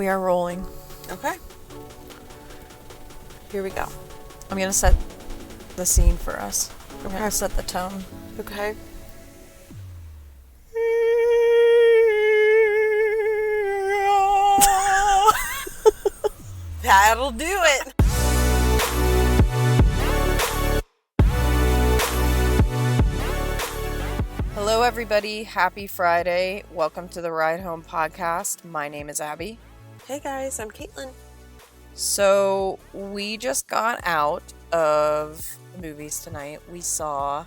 We are rolling. Okay. Here we go. I'm going to set the scene for us. I'm Okay. going to set the tone. Okay. That'll do it. Hello, everybody. Happy Friday. Welcome to the Ride Home podcast. My name is Abby. Hey guys, I'm Caitlin. So, we just got out of the movies tonight. We saw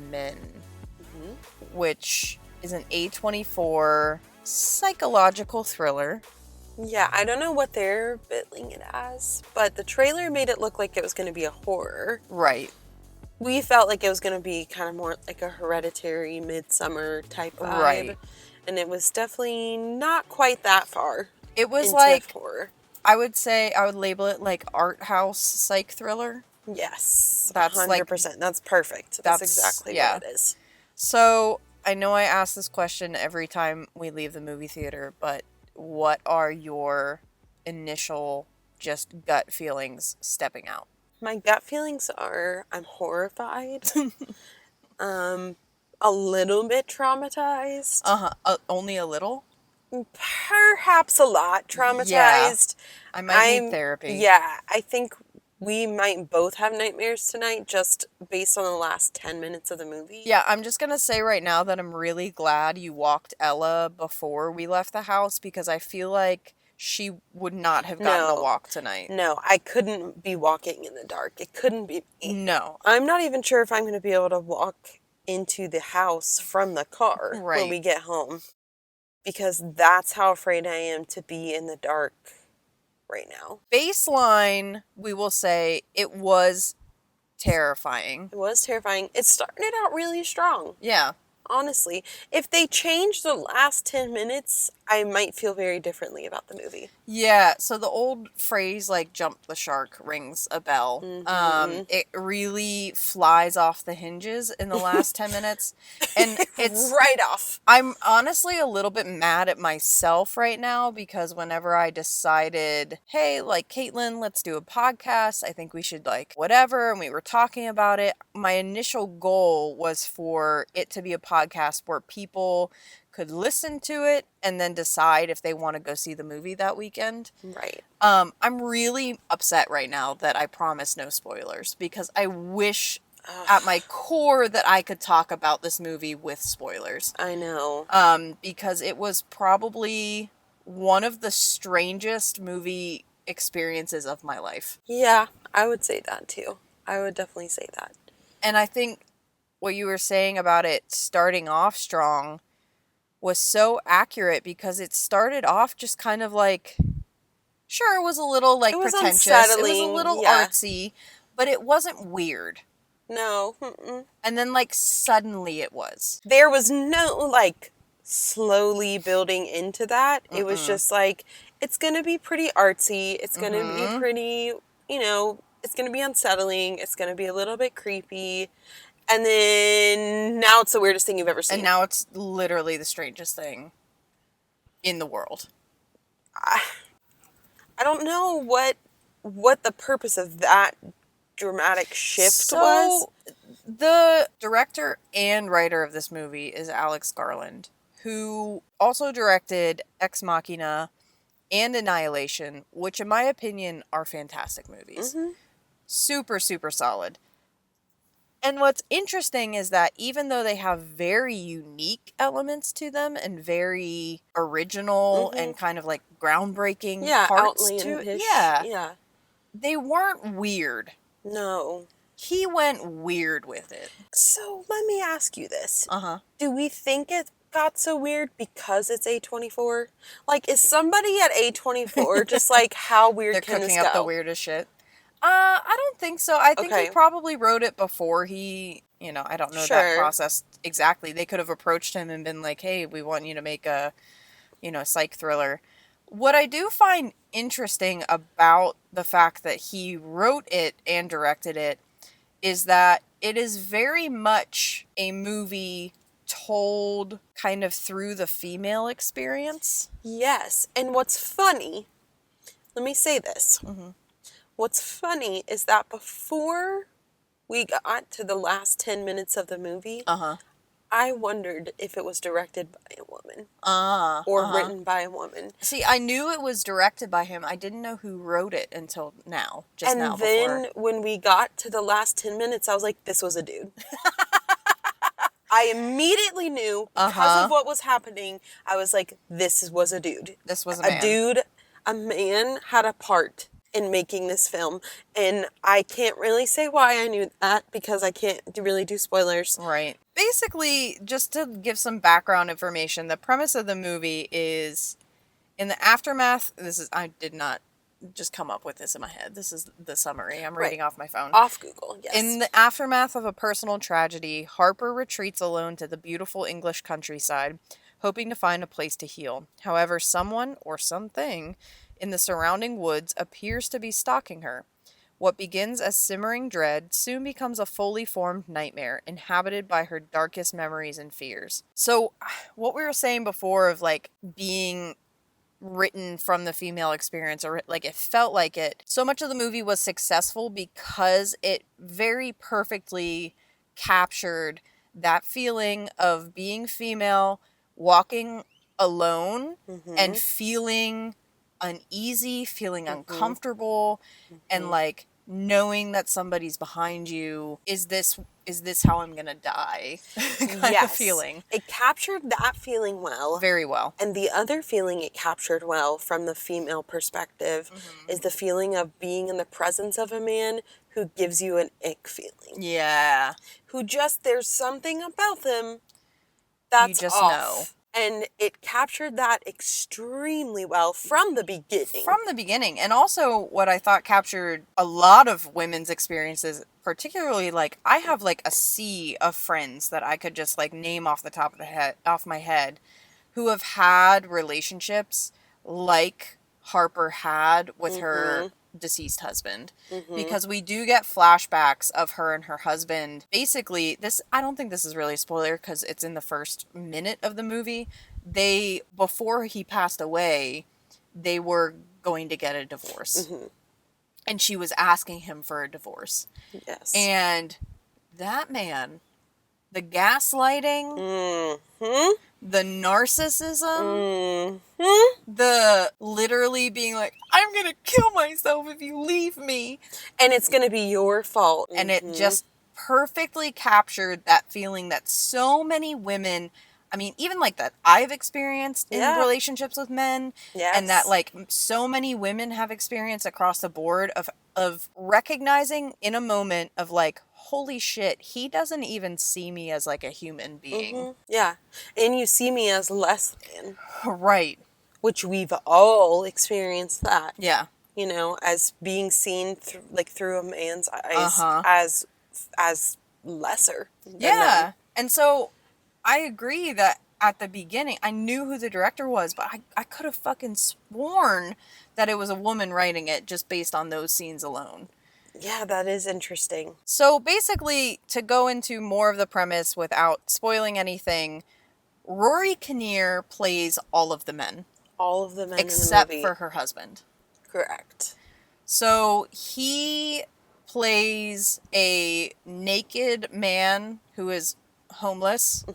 Men, which is an A24 psychological thriller. Yeah, I don't know what they're billing it as, but the trailer made it look like it was going to be a horror. Right. We felt like it was going to be kind of more like a Hereditary, Midsummer type vibe. Right. And it was definitely not quite that far. It was into like, horror. I would label it like art house psych thriller. Yes, That's 100%. That's perfect. That's exactly what it is. So, I know I ask this question every time we leave the movie theater, but what are your initial just gut feelings stepping out? My gut feelings are I'm horrified. A little bit traumatized. Only a little? Perhaps a lot traumatized. I might need therapy. Yeah, I think we might both have nightmares tonight just based on the last 10 minutes of the movie. Yeah, I'm just going to say right now that I'm really glad you walked Ella before we left the house because I feel like she would not have gotten the walk tonight. No, I couldn't be walking in the dark. It couldn't be me. No. I'm not even sure if I'm going to be able to walk into the house from the car when we get home. Because that's how afraid I am to be in the dark right now. Baseline, we will say, it was terrifying. It was terrifying. It started out really strong. Yeah. Honestly, if they changed the last 10 minutes, I might feel very differently about the movie. Yeah, so the old phrase, like, jump the shark rings a bell. It really flies off the hinges in the last 10 minutes. And it's right off. I'm honestly a little bit mad at myself right now because whenever I decided, hey, like, Caitlin, let's do a podcast. I think we should, like, whatever. And we were talking about it. My initial goal was for it to be a podcast where people could listen to it and then decide if they want to go see the movie that weekend. Right. I'm really upset right now that I promised no spoilers because I wish at my core that I could talk about this movie with spoilers. I know. Because it was probably one of the strangest movie experiences of my life. Yeah, I would say that too. I would definitely say that. And I think what you were saying about it starting off strong was so accurate because it started off just kind of like, sure, it was a little like pretentious. Unsettling. It was a little artsy, but it wasn't weird. No. Mm-mm. And then like suddenly it was. There was no like slowly building into that. It was just like, it's going to be pretty artsy. It's going to be pretty, it's going to be unsettling. It's going to be a little bit creepy. And then now it's the weirdest thing you've ever seen. And now it's literally the strangest thing in the world. I don't know what the purpose of that dramatic shift was. The director and writer of this movie is Alex Garland, who also directed Ex Machina and Annihilation, which in my opinion are fantastic movies. Super, super solid. And what's interesting is that even though they have very unique elements to them and very original and kind of like groundbreaking parts to it, they weren't weird. No. He went weird with it. So let me ask you this. Do we think it got so weird because it's A24? Like, is somebody at A24 just like, how weird can this go? They're cooking up the weirdest shit. I don't think so. I think he probably wrote it before he, I don't know that process exactly. They could have approached him and been like, hey, we want you to make a, psych thriller. What I do find interesting about the fact that he wrote it and directed it is that it is very much a movie told kind of through the female experience. Yes. And what's funny, let me say this. What's funny is that before we got to the last 10 minutes of the movie, I wondered if it was directed by a woman or written by a woman. See, I knew it was directed by him. I didn't know who wrote it until now, just now. And then when we got to the last 10 minutes, I was like, this was a dude. I immediately knew because of what was happening. I was like, this was a dude. This was a man. A man had a part in making this film. And I can't really say why I knew that because I can't really do spoilers. Right. Basically, just to give some background information, the premise of the movie is in the aftermath. I did not just come up with this in my head. This is the summary. I'm reading off my phone. Off Google, yes. In the aftermath of a personal tragedy, Harper retreats alone to the beautiful English countryside, hoping to find a place to heal. However, someone or something in the surrounding woods appears to be stalking her. What begins as simmering dread soon becomes a fully formed nightmare, inhabited by her darkest memories and fears. So, what we were saying before of like being written from the female experience, or like it felt like it, so much of the movie was successful because it very perfectly captured that feeling of being female, walking alone, and feeling uneasy, feeling uncomfortable, and like knowing that somebody's behind you. Is this how I'm gonna die? kind of feeling. It captured that feeling well. Very well. And the other feeling it captured well from the female perspective is the feeling of being in the presence of a man who gives you an ick feeling. Yeah. Who just, there's something about them that's you just off. know. And it captured that extremely well from the beginning. From the beginning. And also what I thought captured a lot of women's experiences, particularly like I have like a sea of friends that I could just like name off my head who have had relationships like Harper had with her deceased husband, because we do get flashbacks of her and her husband. Basically, I don't think this is really a spoiler because it's in the first minute of the movie. Before he passed away, they were going to get a divorce. And she was asking him for a divorce. Yes. And that man, the gaslighting, the narcissism, the literally being like, I'm going to kill myself if you leave me. And it's going to be your fault. And it just perfectly captured that feeling that so many women, I mean, even like that I've experienced in relationships with men, and that like so many women have experienced across the board of recognizing in a moment of like, holy shit, he doesn't even see me as like a human being. Yeah. And you see me as less than. Right. Which we've all experienced that. Yeah. You know, as being seen through a man's eyes as lesser than them. And so I agree that at the beginning, I knew who the director was, but I could have fucking sworn that it was a woman writing it just based on those scenes alone. Yeah, that is interesting. So basically, to go into more of the premise without spoiling anything, Rory Kinnear plays all of the men. All of the men except in the movie. for her husband. Correct. So he plays a naked man who is homeless.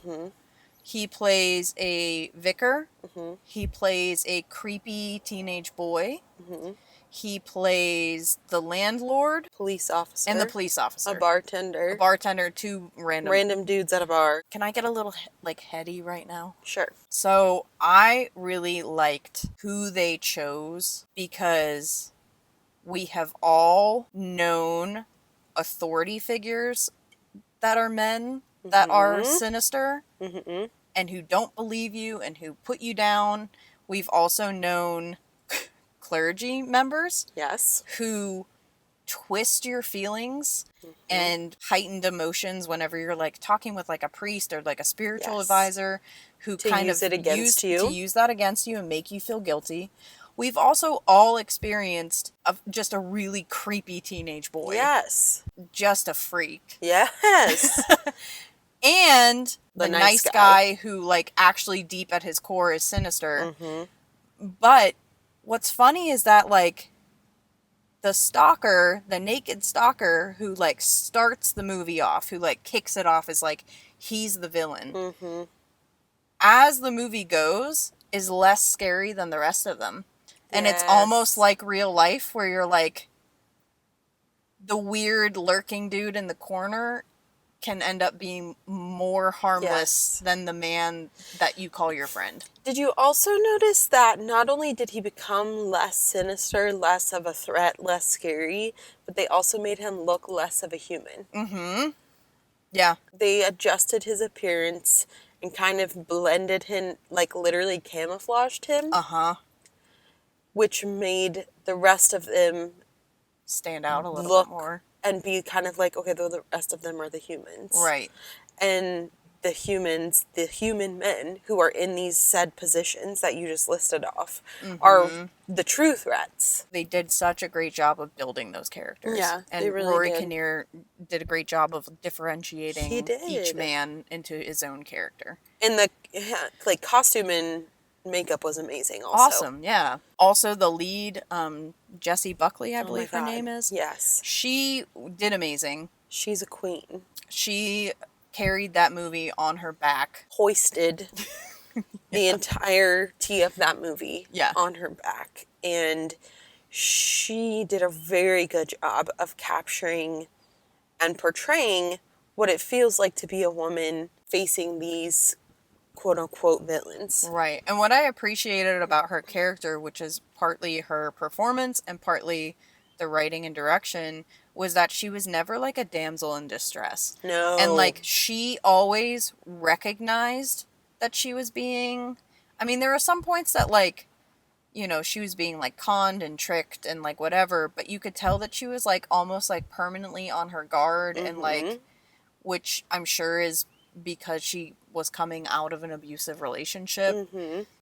He plays a vicar. He plays a creepy teenage boy. He plays the landlord. Police officer. And the police officer. A bartender. Two random dudes at a bar. Can I get a little, like, heady right now? Sure. So, I really liked who they chose because we have all known authority figures that are men that are sinister and who don't believe you and who put you down. We've also known clergy members, yes, who twist your feelings and heightened emotions whenever you're like talking with like a priest or like a spiritual advisor who kind of use that against you and make you feel guilty. We've also all experienced just a really creepy teenage boy. Yes. Just a freak. Yes. and The the nice nice guy. guy who, like, actually deep at his core is sinister. Mm-hmm. But what's funny is that, like, the stalker, the naked stalker who, like, starts the movie off, who, like, kicks it off, is like, he's the villain. Mm-hmm. As the movie goes, is less scary than the rest of them. And it's Yes. almost like real life, where you're like, the weird lurking dude in the corner can end up being more harmless Yes. than the man that you call your friend. Did you also notice that not only did he become less sinister, less of a threat, less scary, but they also made him look less of a human? Mm-hmm. Yeah. They adjusted his appearance and kind of blended him, like literally camouflaged him, Uh-huh. which made the rest of them Stand out a little look bit more. and be kind of like, okay, the rest of them are the humans. Right. And the humans, the human men who are in these said positions that you just listed off, are the true threats. They did such a great job of building those characters. Yeah, and they really Rory did. Kinnear did a great job of differentiating He did. each man into his own character. And the like costume and makeup was amazing also. Awesome, yeah. Also, the lead, Jessie Buckley, I Oh my believe her God. name is. Yes. She did amazing. She's a queen. She carried that movie on her back. Hoisted the entirety of that movie Yeah. on her back. And she did a very good job of capturing and portraying what it feels like to be a woman facing these quote-unquote villains. Right. And what I appreciated about her character, which is partly her performance and partly the writing and direction, was that she was never like a damsel in distress. No. And like she always recognized that she was being, I mean, there were some points that like, you know, she was being like conned and tricked and like whatever, but you could tell that she was like almost like permanently on her guard and like, which I'm sure is because she was coming out of an abusive relationship.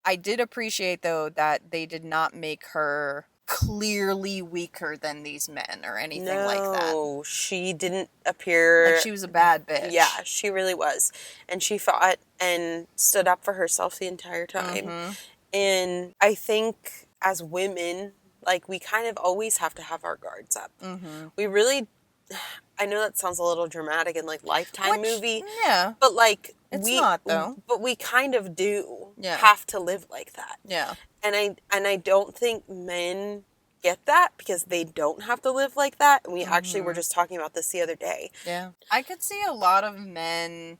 I did appreciate though that they did not make her clearly weaker than these men or anything like that. No, she didn't appear. Like she was a bad bitch. Yeah, she really was. And she fought and stood up for herself the entire time. And I think as women, like we kind of always have to have our guards up. We really, I know that sounds a little dramatic and like Lifetime movie, Yeah. but like It's not, though. But we kind of do Yeah. have to live like that. Yeah. And I don't think men get that because they don't have to live like that. And we actually were just talking about this the other day. Yeah. I could see a lot of men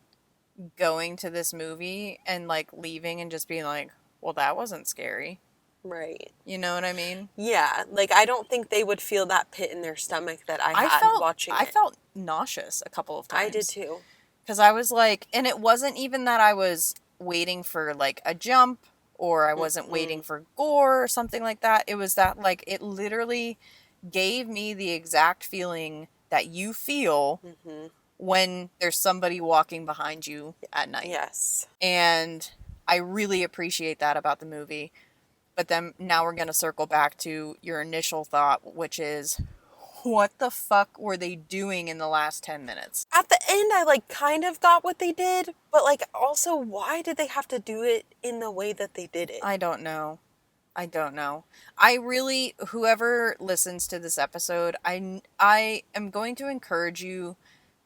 going to this movie and like leaving and just being like, well, that wasn't scary. Right. You know what I mean? Yeah. Like I don't think they would feel that pit in their stomach that I had watching it. I felt nauseous a couple of times. I did too. Because I was like, and it wasn't even that I was waiting for like a jump or I wasn't waiting for gore or something like that. It was that like it literally gave me the exact feeling that you feel when there's somebody walking behind you at night. Yes. And I really appreciate that about the movie. But then now we're going to circle back to your initial thought, which is, what the fuck were they doing in the last 10 minutes? At the end, I like kind of got what they did, but like also, why did they have to do it in the way that they did it? I don't know. I really, whoever listens to this episode, I am going to encourage you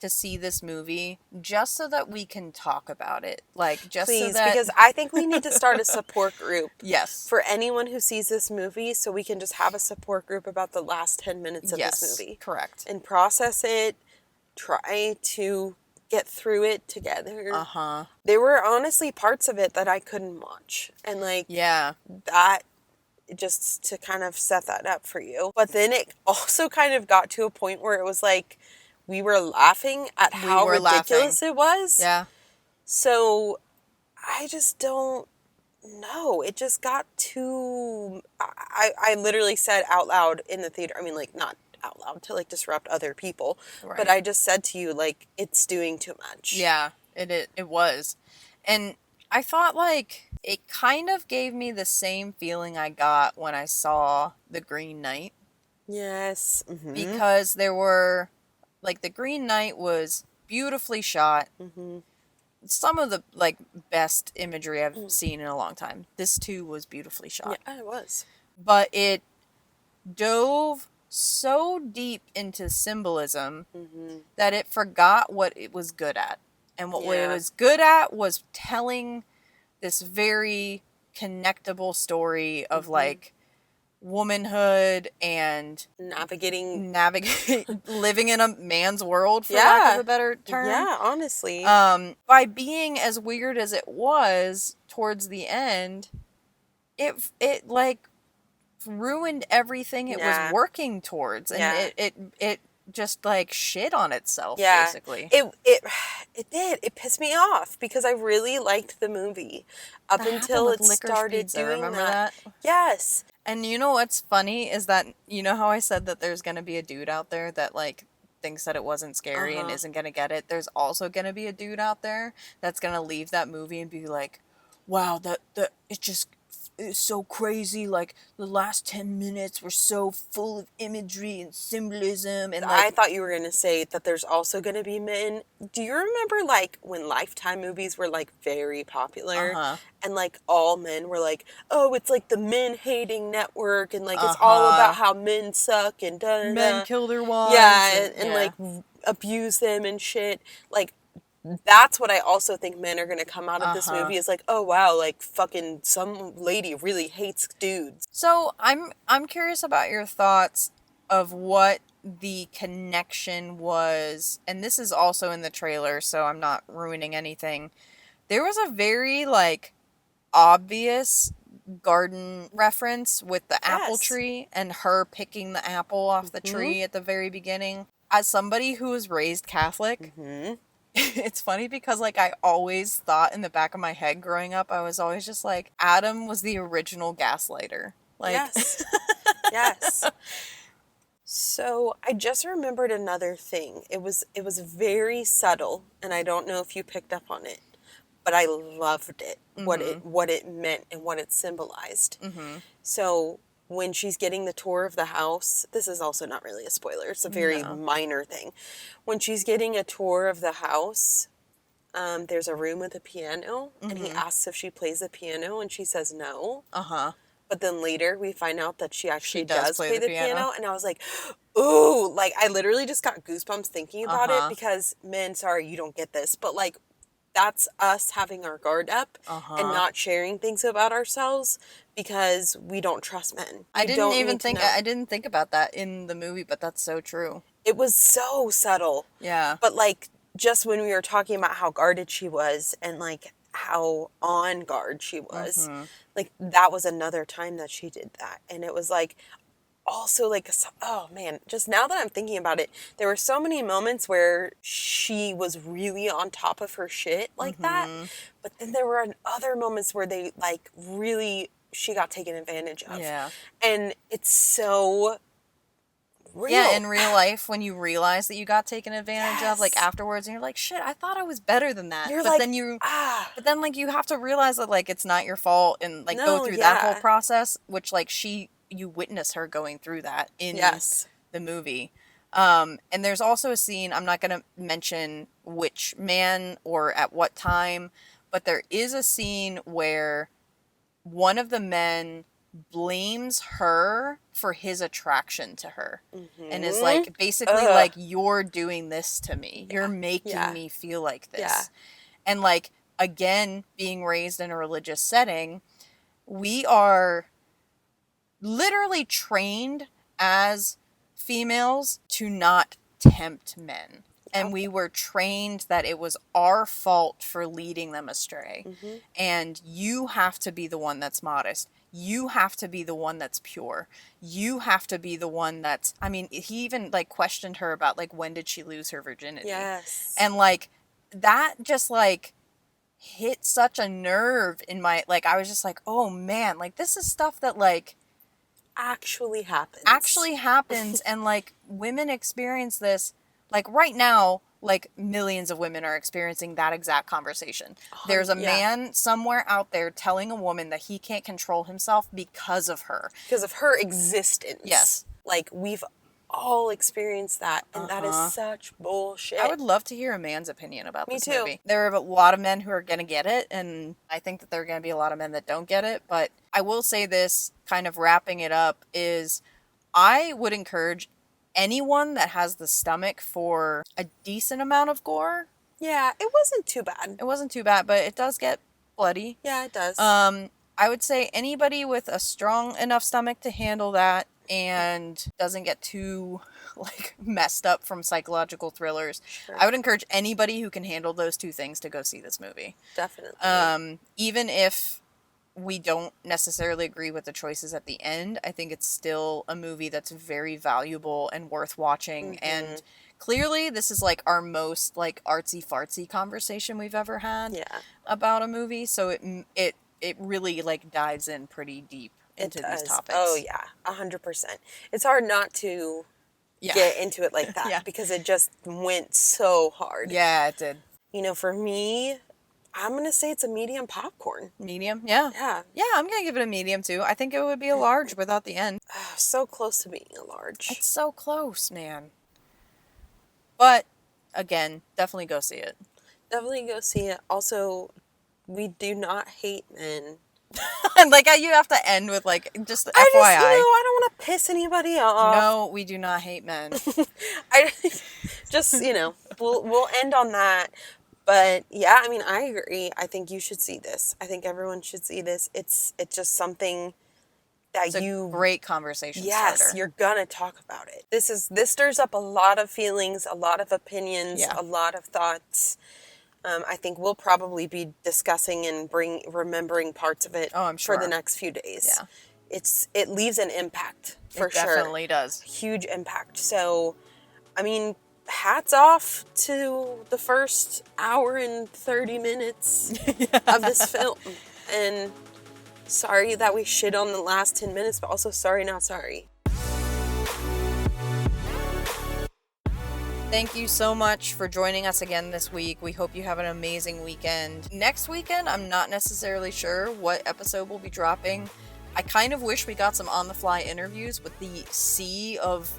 to see this movie just so that we can talk about it. Like, just Please, so that... because I think we need to start a support group. Yes. For anyone who sees this movie, so we can just have a support group about the last 10 minutes of this movie. Correct. And process it, try to get through it together. There were honestly parts of it that I couldn't watch. And like, Yeah. that, just to kind of set that up for you. But then it also kind of got to a point where it was like, we were laughing at how ridiculous it was. Yeah. So I just don't know. It just got too... I literally said out loud in the theater. I mean, like, not out loud to, like, disrupt other people. Right. But I just said to you, like, it's doing too much. Yeah, it was. And I thought, like, it kind of gave me the same feeling I got when I saw The Green Knight. Yes. Because there were... Like, The Green Knight was beautifully shot. some of the like best imagery I've seen in a long time. This too was beautifully Yeah, shot. it was. But it dove so deep into symbolism that it forgot what it was good at. And what it Yeah. was good at was telling this very connectable story of like womanhood and Navigating. navigate living in a man's world, for lack Yeah. of a better term. Yeah, honestly. By being as weird as it was towards the end, it like ruined everything it Yeah. was working towards, and Yeah. it just like shit on itself, Yeah. basically. It did. It pissed me off because I really liked the movie up That happened until with it Licorice started Pizza, doing remember that. that? Yes. And you know what's funny is that, you know how I said that there's gonna be a dude out there that like thinks that it wasn't scary and isn't gonna get it? There's also gonna be a dude out there that's gonna leave that movie and be like, wow, that it just it's so crazy. Like the last 10 minutes were so full of imagery and symbolism and I like thought you were going to say that there's also going to be men. Do you remember like when Lifetime movies were like very popular and like all men were like, "Oh, it's like the men hating network and like it's all about how men suck and da da da." men kill their wives. Yeah, and like abuse them and shit. Like that's what I also think men are going to come out of this movie is like, "Oh wow, like fucking some lady really hates dudes." So I'm curious about your thoughts of what the connection was, and this is also in the trailer, so I'm not ruining anything. There was a very like obvious garden reference with the apple Yes. tree and her picking the apple off the tree at the very beginning. As somebody who was raised Catholic, it's funny because like I always thought in the back of my head growing up, I was always just like Adam was the original gaslighter. Like Yes. Yes. So I just remembered another thing. It was very subtle, and I don't know if you picked up on it, but I loved it. What it meant and what it symbolized. So when she's getting the tour of the house, this is also not really a spoiler. It's a very minor thing. When she's getting a tour of the house, there's a room with a piano, and he asks if she plays the piano, and she says no. But then later we find out that she actually does play the piano. And I was like, ooh, like I literally just got goosebumps thinking about it because men, sorry, you don't get this, but like that's us having our guard up and not sharing things about ourselves because we don't trust men. I didn't think about that in the movie, but that's so true. It was so subtle. Yeah. But like just when we were talking about how guarded she was and like how on guard she was, like that was another time that she did that. And it was like also like, oh man, just now that I'm thinking about it, there were so many moments where she was really on top of her shit like that. But then there were other moments where they like really, she got taken advantage of. Yeah. And it's so real. Yeah, in real life, when you realize that you got taken advantage of, like afterwards, and you're like, "Shit, I thought I was better than that." You're but like, then but then like you have to realize that like it's not your fault, and like go through that whole process, which like you witness her going through that in the movie. And there's also a scene, I'm not gonna mention which man or at what time, but there is a scene where one of the men blames her for his attraction to her and is like basically like, you're doing this to me, you're making me feel like this. And like, again, being raised in a religious setting, we are literally trained as females to not tempt men. And we were trained that it was our fault for leading them astray. And you have to be the one that's modest. You have to be the one that's pure. You have to be the one that's, I mean, he even like questioned her about like, when did she lose her virginity? Yes. And like, that just like hit such a nerve in my, like, I was just like, oh man, like this is stuff that like actually happens. And like women experience this. Like right now, like millions of women are experiencing that exact conversation. There's a man somewhere out there telling a woman that he can't control himself because of her. Because of her existence. Yes. Like we've all experienced that, and that Uh-huh. is such bullshit. I would love to hear a man's opinion about Me this too. movie. There are a lot of men who are going to get it, and I think that there are going to be a lot of men that don't get it. But I will say this, kind of wrapping it up, is I would encourage anyone that has the stomach for a decent amount of gore. Yeah, it wasn't too bad. It wasn't too bad, but it does get bloody. Yeah, it does. I would say anybody with a strong enough stomach to handle that and doesn't get too like messed up from psychological thrillers. Sure. I would encourage anybody who can handle those two things to go see this movie. Definitely. Even if we don't necessarily agree with the choices at the end, I think it's still a movie that's very valuable and worth watching. And clearly this is like our most like artsy fartsy conversation we've ever had Yeah. about a movie. So it really like dives in pretty deep into these topics. Oh yeah, 100%. It's hard not to Yeah. get into it like that Yeah. because it just went so hard. Yeah, it did. You know, for me, I'm gonna say it's a medium popcorn. Medium? Yeah. Yeah. Yeah, I'm gonna give it a medium too. I think it would be a large without the end. So close to being a large. It's so close, man. But again, definitely go see it. Definitely go see it. Also, we do not hate men. Like you have to end with like just FYI. I don't want to piss anybody off. No, we do not hate men. I just, we'll end on that. But yeah, I mean, I agree. I think you should see this. I think everyone should see this. It's just something that It's a great conversation starter. you're gonna talk about it. This stirs up a lot of feelings, a lot of opinions, Yeah. a lot of thoughts. I think we'll probably be discussing and remembering parts of it Oh, I'm for the sure. next few days. Yeah. It leaves an impact for It sure. definitely does. Huge impact. So, I mean, hats off to the first hour and 30 minutes of this film. And sorry that we shit on the last 10 minutes, but also sorry, not sorry. Thank you so much for joining us again this week. We hope you have an amazing weekend. Next weekend, I'm not necessarily sure what episode we'll be dropping. I kind of wish we got some on-the-fly interviews with the sea of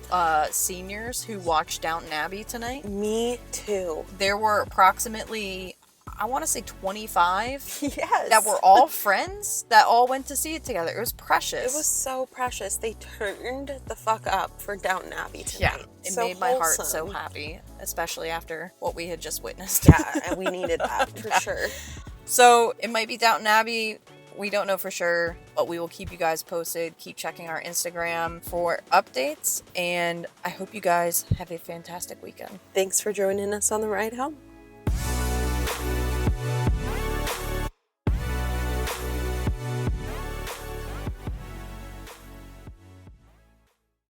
seniors who watched Downton Abbey tonight. Me too. There were approximately, I want to say 25 Yes. that were all friends that all went to see it together. It was precious. It was so precious. They turned the fuck up for Downton Abbey tonight. Yeah, it So made my heart so wholesome. happy, especially after what we had just witnessed. Yeah, and we needed that for sure. So it might be Downton Abbey. We don't know for sure, but we will keep you guys posted. Keep checking our Instagram for updates, and I hope you guys have a fantastic weekend. Thanks for joining us on the ride home.